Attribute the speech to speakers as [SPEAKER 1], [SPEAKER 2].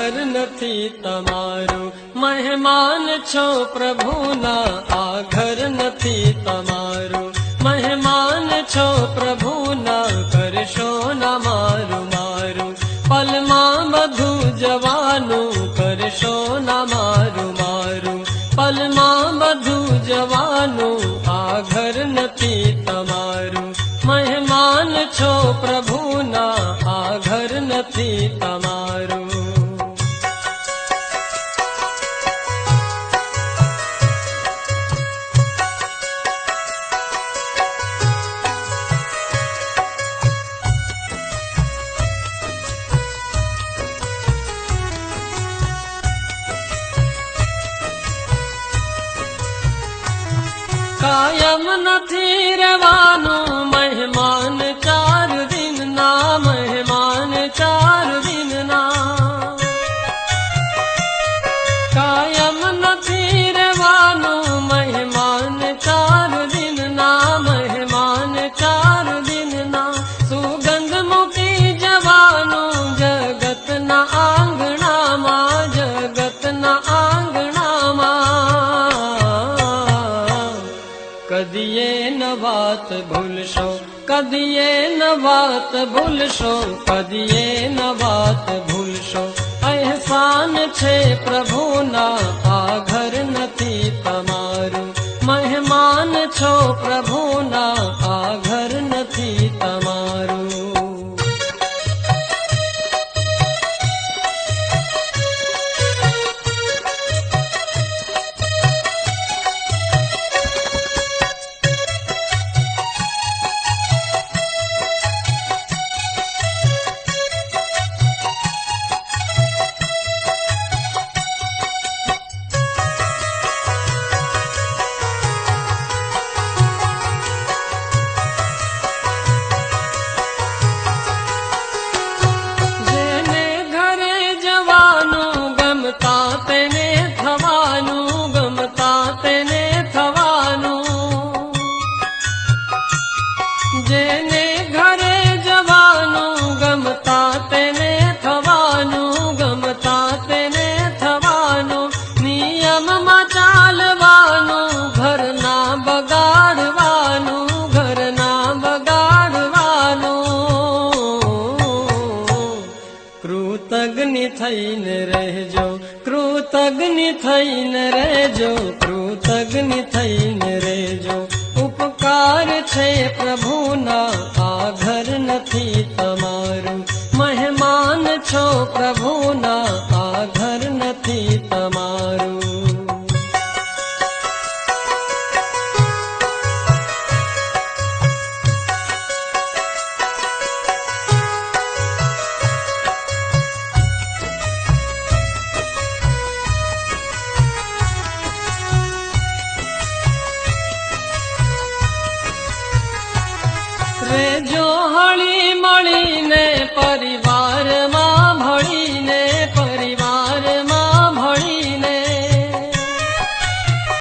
[SPEAKER 1] ઘર નથી તમારું, મહેમાન છો પ્રભુના, આ ઘર નથી તમારું, મહેમાન છો પ્રભુના, કરશો ના મારું મારું, પલમાં બધું જવાનું, કરશો ના મારું મારું, પલમાં બધું જવાનું, આ ઘર નથી તમારું, મહેમાન છો પ્રભુના, આ ઘર નથી તમારું. કાયમ નથી રહેવાનું મહેમાન, 4 દિનના મહેમાન, 4 દિનના. કાયમ નથી રહેવાનું મહેમાન, 4 દિનના મહેમાન, 4 દિનના. સુગંધ મૂકી જવાનું જગતના આંગણામાં, જગતના આંગણામાં. કદીએ ન વાત ભૂલશો, કદીએ ન વાત ભૂલશો, કદીએ ન વાત ભૂલશો, અહેસાન છે પ્રભુના, આ ઘર નથી તમારું, મહેમાન છો પ્રભુના, આ ઘર નથી તમારું. જેને ઘરે જવાનું ગમતા તેને થવાનું, ગમતા તેને થવાનું, નિયમમાં ચાલવાનું, ઘરના બગાડવાનું, ઘરના બગાડવાનું. કૃતજ્ઞ થઈને રહેજો, કૃતજ્ઞ થઈને રહેજો, કૃતજ્ઞ થઈને રહેજો, ઉપકાર છે પ્રભુના, આ ઘર નથી તમારું, મહેમાન છો પ્રભુના, આ ઘર નથી તમારું. રેજો